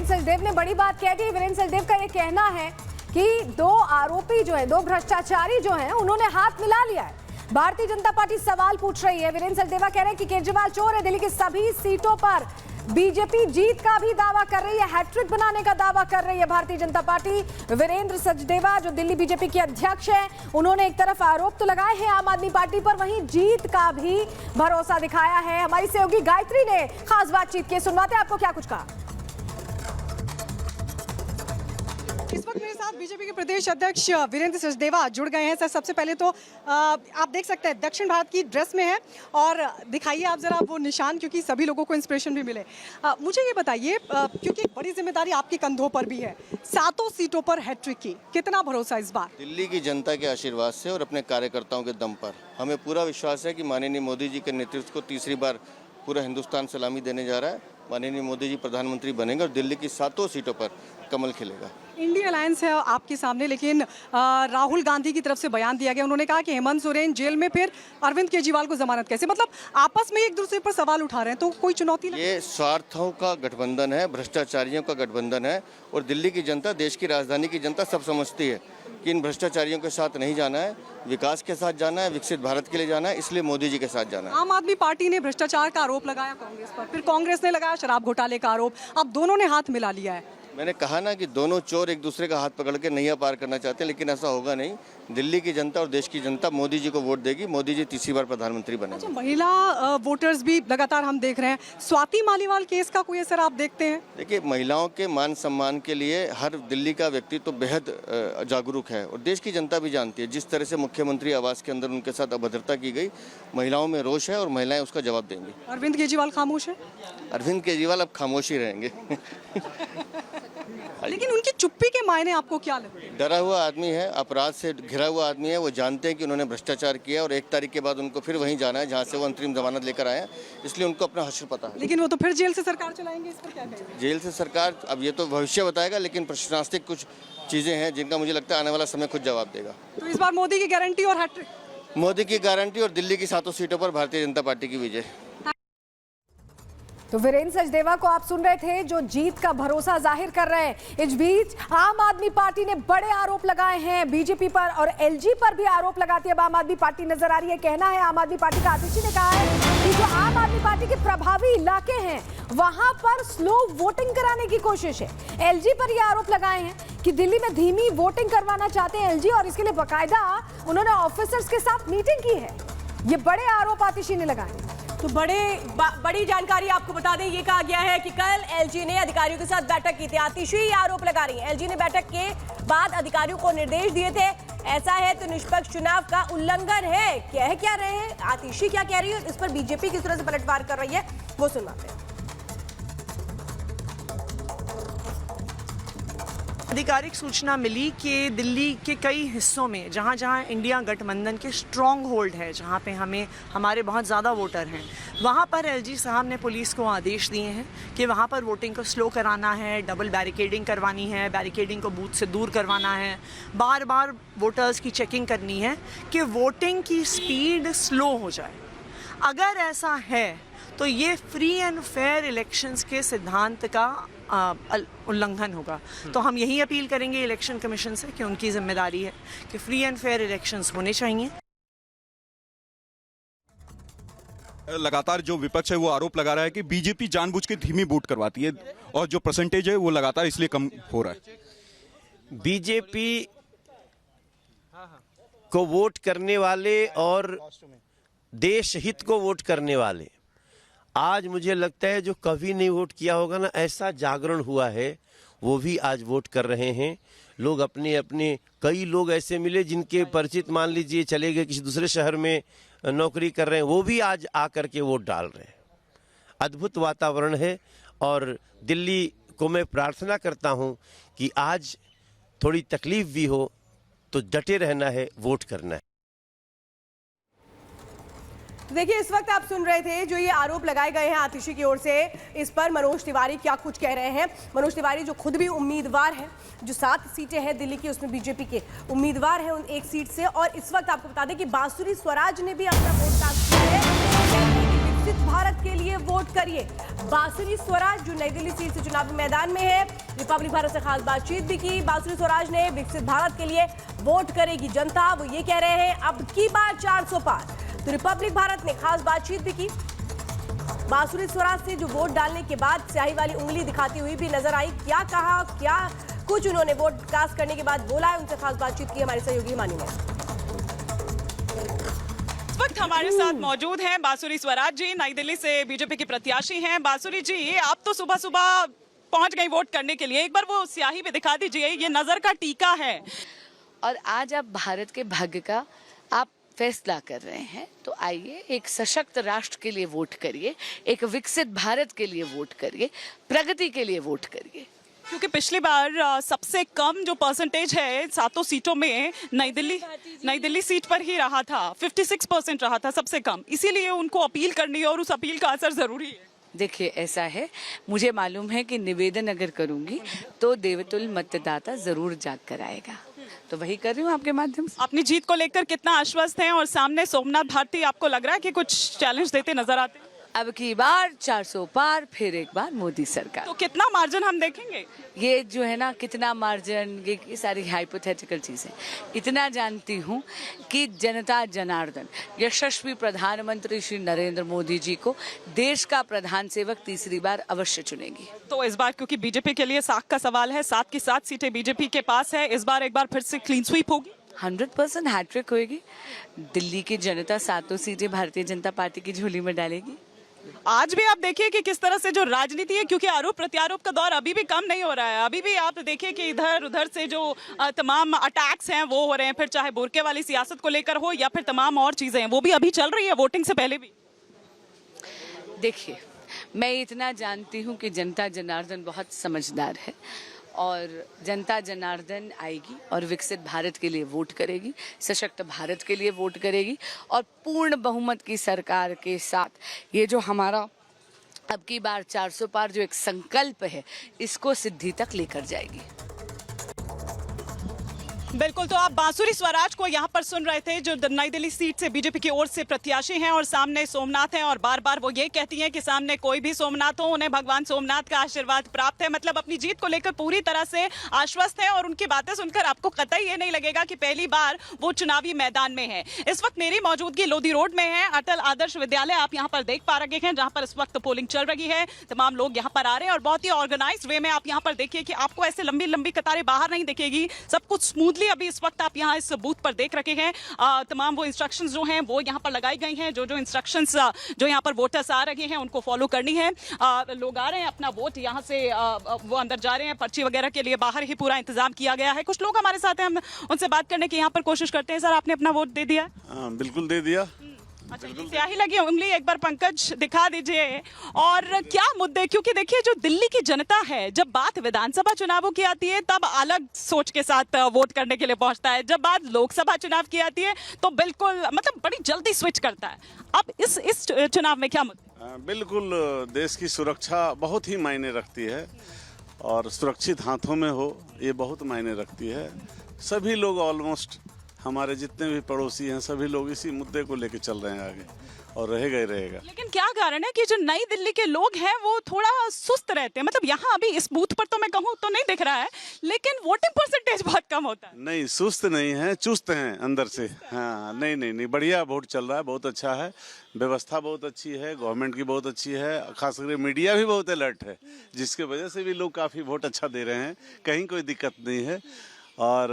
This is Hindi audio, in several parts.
वीरेंद्र सचदेव ने बड़ी बात कह दी। वीरेंद्र सचदेव का ये कहना है कि दो आरोपी जो है, दो भ्रष्टाचारी जो हैं, उन्होंने हाथ मिला लिया है। भारतीय जनता पार्टी सवाल पूछ रही है। वीरेंद्र सचदेवा कह रहे हैं कि केजरीवाल चोर है। दिल्ली की सभी सीटों पर बीजेपी जीत का भी दावा कर रही है, हैट्रिक बनाने का दावा कर रही है भारतीय जनता पार्टी। वीरेंद्र सचदेवा जो दिल्ली बीजेपी के अध्यक्ष हैं, उन्होंने एक तरफ आरोप तो लगाए हैं आम आदमी पार्टी पर, वहीं जीत का भी भरोसा दिखाया है। हमारी सहयोगी गायत्री ने खास बातचीत की, सुनवाते हैं आपको क्या कुछ कहा। इस वक्त मेरे साथ बीजेपी के प्रदेश अध्यक्ष वीरेंद्र सचदेवा जुड़ गए हैं। सर, सबसे पहले तो आप देख सकते हैं दक्षिण भारत की ड्रेस में है, और दिखाइए आप जरा वो निशान, क्योंकि सभी लोगों को इंस्पिरेशन भी मिले। मुझे ये बताइए, क्योंकि बड़ी जिम्मेदारी आपके कंधों पर भी है, 7 सीटों पर हैट्रिक की, कितना भरोसा इस बार? दिल्ली की जनता के आशीर्वाद से और अपने कार्यकर्ताओं के दम पर हमें पूरा विश्वास है कि माननीय मोदी जी के नेतृत्व को तीसरी बार पूरा हिंदुस्तान सलामी देने जा रहा है। माननीय मोदी जी प्रधानमंत्री बनेंगे और दिल्ली की 7 सीटों पर कमल खिलेगा। इंडिया अलायंस है आपके सामने, लेकिन राहुल गांधी की तरफ से बयान दिया गया। उन्होंने कहा कि हेमंत सोरेन जेल में, फिर अरविंद केजरीवाल को जमानत कैसे? मतलब आपस में एक दूसरे पर सवाल उठा रहे हैं, तो कोई चुनौती नहीं? ये स्वार्थों का गठबंधन है, भ्रष्टाचारियों का गठबंधन है, और दिल्ली की जनता, देश की राजधानी की जनता सब समझती है कि इन भ्रष्टाचारियों के साथ नहीं जाना है, विकास के साथ जाना है, विकसित भारत के लिए जाना है, इसलिए मोदी जी के साथ जाना है। आम आदमी पार्टी ने भ्रष्टाचार का आरोप लगाया कांग्रेस पर, फिर कांग्रेस ने लगाया शराब घोटाले का आरोप, अब दोनों ने हाथ मिला लिया है। मैंने कहा ना कि दोनों चोर एक दूसरे का हाथ पकड़ के नैया पार करना चाहते हैं, लेकिन ऐसा होगा नहीं। दिल्ली की जनता और देश की जनता मोदी जी को वोट देगी, मोदी जी तीसरी बार प्रधानमंत्री बनेंगे। अच्छा, महिला वोटर्स भी लगातार हम देख रहे हैं। स्वाति मालीवाल केस का कोई असर आप देखते हैं? देखिए, महिलाओं के मान सम्मान के लिए हर दिल्ली का व्यक्ति तो बेहद जागरूक है, और देश की जनता भी जानती है। जिस तरह से मुख्यमंत्री आवास के अंदर उनके साथ अभद्रता की गई, महिलाओं में रोष है और महिलाएं उसका जवाब देंगी। अरविंद केजरीवाल खामोश है? अरविंद केजरीवाल अब खामोश ही रहेंगे। लेकिन उनकी चुप्पी के मायने आपको क्या लगता है? डरा हुआ आदमी है, अपराध से घिरा हुआ आदमी है। वो जानते हैं कि उन्होंने भ्रष्टाचार किया, और 1 तारीख के बाद उनको फिर वहीं जाना है जहां से वो अंतरिम जमानत लेकर आए हैं, इसलिए उनको अपना हश्र पता है। लेकिन वो तो फिर जेल से सरकार चलाएंगे, इस पर क्या कहेंगे? जेल से सरकार, अब ये तो भविष्य बताएगा, लेकिन प्रशासनिक कुछ चीज़ें हैं जिनका मुझे लगता है आने वाला समय खुद जवाब देगा। तो इस बार मोदी की गारंटी और हैट्रिक? मोदी की गारंटी और दिल्ली की 7 सीटों पर भारतीय जनता पार्टी की विजय। तो वीरेंद्र सचदेवा को आप सुन रहे थे, जो जीत का भरोसा जाहिर कर रहे हैं। इस बीच आम आदमी पार्टी ने बड़े आरोप लगाए हैं बीजेपी पर, और एलजी पर भी आरोप लगाती है अब आम आदमी पार्टी नजर आ रही है। कहना है आम आदमी पार्टी का, आतिशी ने कहा है कि जो आम आदमी पार्टी के प्रभावी इलाके हैं वहां पर स्लो वोटिंग कराने की कोशिश है। एलजी पर यह आरोप लगाए हैं कि दिल्ली में धीमी वोटिंग करवाना चाहते हैं एलजी, और इसके लिए बाकायदा उन्होंने ऑफिसर्स के साथ मीटिंग की है। ये बड़े आरोप आतिशी ने लगाए। तो बड़ी जानकारी आपको बता दें, ये कहा गया है कि कल एलजी ने अधिकारियों के साथ बैठक की थी। आतिशी ये आरोप लगा रही है, एलजी ने बैठक के बाद अधिकारियों को निर्देश दिए थे, ऐसा है तो निष्पक्ष चुनाव का उल्लंघन है। कह क्या रहे हैं आतिशी, क्या कह रही है, इस पर बीजेपी किस तरह से पलटवार कर रही है, वो सुनवाते हैं। आधिकारिक सूचना मिली कि दिल्ली के कई हिस्सों में जहाँ जहाँ इंडिया गठबंधन के स्ट्रॉन्ग होल्ड है, जहाँ पे हमारे बहुत ज़्यादा वोटर हैं, वहाँ पर एलजी साहब ने पुलिस को आदेश दिए हैं कि वहाँ पर वोटिंग को स्लो कराना है, डबल बैरिकेडिंग करवानी है, बैरिकेडिंग को बूथ से दूर करवाना है, बार बार वोटर्स की चेकिंग करनी है कि वोटिंग की स्पीड स्लो हो जाए। अगर ऐसा है तो ये फ्री एंड फेयर इलेक्शंस के सिद्धांत का उल्लंघन होगा। तो हम यही अपील करेंगे इलेक्शन कमीशन से कि उनकी जिम्मेदारी है कि फ्री एंड फेयर इलेक्शंस होने चाहिए। लगातार जो विपक्ष है वो आरोप लगा रहा है कि बीजेपी जानबूझ के धीमी वोट करवाती है, और जो परसेंटेज है वो लगातार इसलिए कम हो रहा है। बीजेपी को वोट करने वाले और देश हित को वोट करने वाले, आज मुझे लगता है जो कभी नहीं वोट किया होगा ना, ऐसा जागरण हुआ है, वो भी आज वोट कर रहे हैं। लोग अपने अपने, कई लोग ऐसे मिले जिनके परिचित मान लीजिए चले गए किसी दूसरे शहर में नौकरी कर रहे हैं, वो भी आज आकर के वोट डाल रहे हैं। अद्भुत वातावरण है, और दिल्ली को मैं प्रार्थना करता हूं कि आज थोड़ी तकलीफ भी हो तो डटे रहना है, वोट करना है। देखिए, इस वक्त आप सुन रहे थे जो ये आरोप लगाए गए हैं आतिशी की ओर से, इस पर मनोज तिवारी क्या कुछ कह रहे हैं। मनोज तिवारी जो खुद भी उम्मीदवार हैं, जो 7 सीटें हैं दिल्ली की, उसमें बीजेपी के उम्मीदवार हैं उन 1 सीट से, और इस वक्त आपको बता दें कि बांसुरी स्वराज ने भी अपना वोट कास्ट किया है। विकसित भारत के लिए वोट करिए। बांसुरी स्वराज जो नई दिल्ली सीट से चुनावी मैदान में है, रिपब्लिक भारत से खास बातचीत भी की। बांसुरी स्वराज ने विकसित भारत के लिए वोट करेगी जनता, वो ये कह रहे हैं अब की बार 400 पार। तो रिपब्लिक भारत ने खास बातचीत भी की। बांसुरी स्वराज से जो वोट डालने के बाद स्याही वाली उंगली दिखाती हुई भी नजर आई। क्या कहा, क्या कुछ उन्होंने वोट कास्ट करने के बाद बोला है, उनसे खास बातचीत की हमारे सहयोगी हिमानी ने। इस वक्त हमारे साथ मौजूद हैं बांसुरी स्वराज जी, नई दिल्ली से बीजेपी की प्रत्याशी हैं। बांसुरी जी, आप तो सुबह सुबह पहुंच गई वोट करने के लिए, एक बार वो स्याही भी दिखा दीजिए, ये नजर का टीका है। और आज आप भारत के भाग्य का आप फैसला कर रहे हैं, तो आइए एक सशक्त राष्ट्र के लिए वोट करिए, एक विकसित भारत के लिए वोट करिए, प्रगति के लिए वोट करिए। क्योंकि पिछली बार सबसे कम जो परसेंटेज है 7 सीटों में नई दिल्ली सीट पर ही रहा था, 56% रहा था सबसे कम, इसीलिए उनको अपील करनी है और उस अपील का असर जरूरी है। देखिए ऐसा है, मुझे मालूम है कि निवेदन अगर करूंगी तो देवतुल्य मतदाता जरूर जाग कर आएगा, तो वही कर रही हूँ आपके माध्यम से। अपनी जीत को लेकर कितना आश्वस्त हैं और सामने सोमनाथ भारती आपको लग रहा है कि कुछ चैलेंज देते नजर आते हैं? अब की बार 400 पार, फिर एक बार मोदी सरकार। तो कितना मार्जिन हम देखेंगे? ये जो है ना, कितना मार्जिन, ये सारी हाइपोथेटिकल चीजें। इतना जानती हूँ कि जनता जनार्दन यशस्वी प्रधानमंत्री श्री नरेंद्र मोदी जी को देश का प्रधान सेवक तीसरी बार अवश्य चुनेगी। तो इस बार क्योंकि बीजेपी के लिए 7 का सवाल है, 7 की 7 सीटें बीजेपी के पास है, इस बार एक बार फिर से क्लीन स्वीप होगी। 100% हैट्रिक होगी। दिल्ली की जनता 7 सीटें भारतीय जनता पार्टी की झोली में डालेगी। आज भी आप देखिए कि किस तरह से जो राजनीति है, क्योंकि आरोप प्रत्यारोप का दौर अभी भी कम नहीं हो रहा है, अभी भी आप देखिए कि इधर उधर से जो तमाम अटैक्स हैं वो हो रहे हैं, फिर चाहे बुर्के वाली सियासत को लेकर हो या फिर तमाम और चीजें हैं, वो भी अभी चल रही है वोटिंग से पहले भी। देखिए, मैं इतना जानती हूँ कि जनता जनार्दन बहुत समझदार है और जनता जनार्दन आएगी और विकसित भारत के लिए वोट करेगी, सशक्त भारत के लिए वोट करेगी और पूर्ण बहुमत की सरकार के साथ ये जो हमारा अब की बार 400 पार जो एक संकल्प है, इसको सिद्धि तक लेकर जाएगी। बिल्कुल, तो आप बांसुरी स्वराज को यहाँ पर सुन रहे थे, जो नई दिल्ली सीट से बीजेपी की ओर से प्रत्याशी हैं और सामने सोमनाथ हैं और बार बार वो ये कहती हैं कि सामने कोई भी सोमनाथ हो, उन्हें भगवान सोमनाथ का आशीर्वाद प्राप्त है। मतलब अपनी जीत को लेकर पूरी तरह से आश्वस्त है और उनकी बातें सुनकर आपको कतई ये नहीं लगेगा कि पहली बार वो चुनावी मैदान में है। इस वक्त मेरी मौजूदगी लोधी रोड में है, अटल आदर्श विद्यालय आप यहाँ पर देख पा रहे हैं, जहाँ पर इस वक्त पोलिंग चल रही है, तमाम लोग यहाँ पर आ रहे हैं और बहुत ही ऑर्गेनाइज्ड वे में आप यहाँ पर देखिए कि आपको ऐसे लंबी लंबी कतारें बाहर नहीं दिखेगी, सब कुछ स्मूथली अभी इस वक्त आप यहाँ इस बूथ पर देख रखे हैं। तमाम वो इंस्ट्रक्शंस जो हैं वो यहाँ पर लगाई गई हैं, जो इंस्ट्रक्शंस जो यहाँ पर वोटर्स आ रहे हैं उनको फॉलो करनी है। लोग आ रहे हैं, अपना वोट यहाँ से वो अंदर जा रहे हैं, पर्ची वगैरह के लिए बाहर ही पूरा इंतजाम किया गया है। कुछ लोग हमारे साथ हैं, हम उनसे बात करने की यहाँ पर कोशिश करते हैं। सर, आपने अपना वोट दे दिया? बिल्कुल दे दिया। अच्छा, ये स्याही लगी उंगली एक बार पंकज दिखा दीजिए। और क्या मुद्दे, क्योंकि देखिए जो दिल्ली की जनता है, जब बात विधानसभा चुनावों की आती है तब अलग सोच के साथ वोट करने के लिए पहुंचता है, जब बात लोकसभा चुनाव की आती है तो बिल्कुल मतलब बड़ी जल्दी स्विच करता है। अब इस चुनाव में क्या मुद्दे? बिल्कुल, देश की सुरक्षा बहुत ही मायने रखती है और सुरक्षित हाथों में हो, ये बहुत मायने रखती है। सभी लोग ऑलमोस्ट हमारे जितने भी पड़ोसी हैं सभी लोग इसी मुद्दे को लेकर चल रहे हैं आगे और रहेगा ही रहेगा। लेकिन क्या कारण है कि जो नई दिल्ली के लोग हैं वो थोड़ा सुस्त रहते हैं? मतलब यहाँ अभी इस बूथ पर तो मैं कहूँ तो नहीं दिख रहा है, लेकिन वोटिंग परसेंटेज बहुत कम होता है। नहीं, सुस्त नहीं है, चुस्त हैं अंदर से। हाँ, नहीं, बढ़िया वोट चल रहा है, बहुत अच्छा है, व्यवस्था बहुत अच्छी है, गवर्नमेंट की बहुत अच्छी है, खास करके मीडिया भी बहुत अलर्ट है, जिसके वजह से भी लोग काफ़ी वोट अच्छा दे रहे हैं, कहीं कोई दिक्कत नहीं है और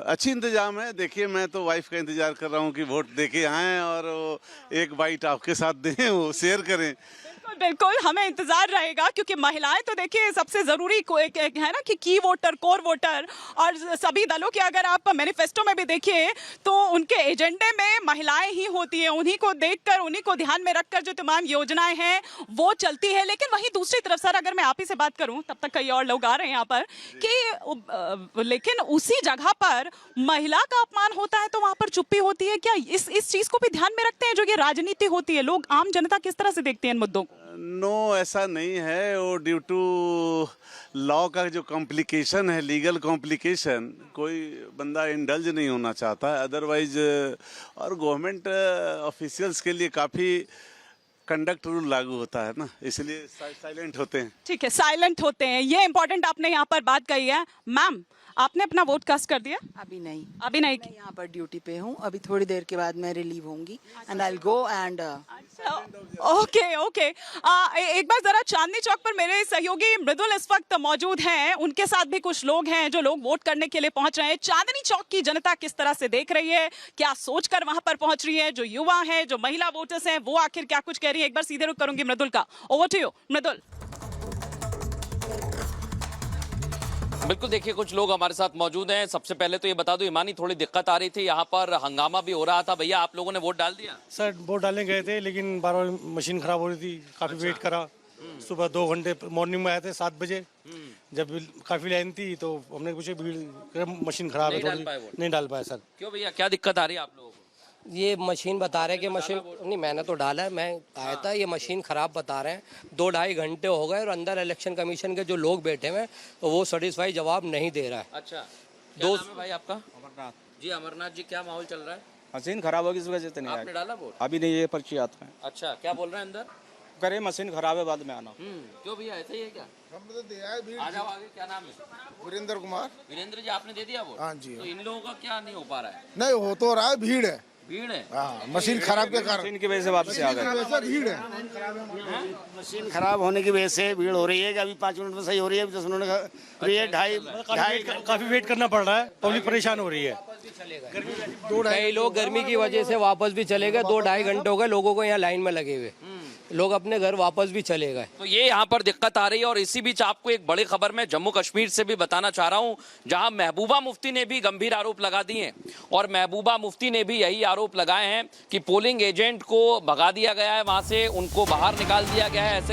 अच्छी इंतजाम है। देखिए, मैं तो वाइफ का इंतजार कर रहा हूँ कि वोट देके आएँ और वो एक बाइट आपके साथ दें, वो शेयर करें। बिल्कुल, हमें इंतजार रहेगा क्योंकि महिलाएं तो देखिए सबसे जरूरी को एक है ना कि की वोटर, कोर वोटर, और सभी दलों के अगर आप मैनिफेस्टो में भी देखिए तो उनके एजेंडे में महिलाएं ही होती हैं, उन्हीं को देखकर, उन्हीं को ध्यान में रखकर जो तमाम योजनाएं हैं वो चलती है। लेकिन वहीं दूसरी तरफ सर, अगर मैं आप ही से बात करूं, तब तक कई और लोग आ रहे हैं यहाँ पर कि लेकिन उसी जगह पर महिला का अपमान होता है तो वहां पर चुप्पी होती है। क्या इस चीज को भी ध्यान में रखते हैं? जो ये राजनीति होती है, लोग, आम जनता किस तरह से देखते हैं इन मुद्दों को? नो, ऐसा नहीं है। वो ड्यू टू लॉ का जो कॉम्प्लिकेशन है, लीगल कॉम्प्लिकेशन, कोई बंदा इंडल्ज नहीं होना चाहता है अदरवाइज। और गवर्नमेंट ऑफिशियल्स के लिए काफ़ी कंडक्ट रूल लागू होता है ना, इसलिए साइलेंट होते हैं। ठीक है, साइलेंट होते हैं, ये इंपॉर्टेंट आपने यहाँ पर बात कही है। मैम, आपने अपना वोट कास्ट कर दिया? अभी नहीं, अभी नहीं मैं यहाँ पर ड्यूटी पे हूँ। अभी थोड़ी देर के बाद मैं रिलीव होंगी and I will go and okay okay. एक बार जरा चांदनी चौक पर मेरे सहयोगी मृदुल इस वक्त मौजूद हैं, उनके साथ भी कुछ लोग हैं जो लोग वोट करने के लिए पहुंच रहे हैं। चांदनी चौक की जनता किस तरह से देख रही है, क्या सोचकर वहां पर पहुंच रही है, जो युवा हैं, जो महिला वोटर्स हैं, वो आखिर क्या कुछ कह रही है, एक बार सीधे रुख करूंगी मृदुल का। ओवर टू यू मृदुल। बिल्कुल, देखिए कुछ लोग हमारे साथ मौजूद हैं। सबसे पहले तो ये बता दो ईमानी, थोड़ी दिक्कत आ रही थी, यहाँ पर हंगामा भी हो रहा था। भैया, आप लोगों ने वोट डाल दिया? सर वोट डालने गए थे, लेकिन बार बार मशीन खराब हो रही थी, काफी वेट करा। सुबह 2 घंटे मॉर्निंग में आए थे 7 बजे, जब काफी लाइन थी तो हमने पूछे भीड़, मशीन खराब है थोड़ी, नहीं डाल पाए सर। क्यों भैया, क्या दिक्कत आ रही है आप लोगों को? ये मशीन बता रहे हैं कि मशीन नहीं, मैंने तो डाला है, मैं आया था, ये मशीन खराब बता रहे हैं। 2-2.5 घंटे हो गए और अंदर इलेक्शन कमीशन के जो लोग बैठे हुए हैं तो वो सेटिस्फाई जवाब नहीं दे रहा है। अच्छा, क्या नाम है भाई आपका? अमरनाथ जी। अमरनाथ जी, क्या माहौल चल रहा है? मशीन खराब होगी इस वजह से नहीं आपने डाला वोट? अभी नहीं, ये पर्ची आता है। अच्छा, क्या बोल रहे हैं अंदर? करे मशीन खराब है, बाद में आना। क्यों भैया, ऐसा ही है क्या? हमने तो दिया है। आ जाओ आगे, क्या नाम है? वीरेंद्र कुमार। वीरेंद्र जी, आपने दे दिया वोट? हाँ जी। तो इन लोगों का क्या नहीं हो पा रहा है? नहीं हो तो रहा है, भीड़ है। भीड़ है? हाँ, मशीन खराब के कारण, मशीन की वजह से वापस आ गए। भीड़ है। मशीन खराब होने की वजह से भीड़ हो रही है कि अभी 5 मिनट में सही हो रही है, अभी 10 मिनट में ये ढाई काफी वेट करना पड़ रहा है, पब्लिक परेशान हो रही है। कई लोग गर्मी की वजह से वापस भी चले गए। 2-2.5 घंटे हो गए लोगों को यहाँ लाइन में लगे हुए, लोग अपने घर वापस भी चले गए। तो ये यहाँ पर दिक्कत आ रही है। और इसी बीच आपको एक बड़ी खबर मैं जम्मू कश्मीर से भी बताना चाह रहा हूँ, जहाँ महबूबा मुफ्ती ने भी गंभीर आरोप लगा दिए हैं। और महबूबा मुफ्ती ने भी यही आरोप लगाए हैं कि पोलिंग एजेंट को भगा दिया गया है, वहां से उनको बाहर निकाल दिया गया है। ऐसे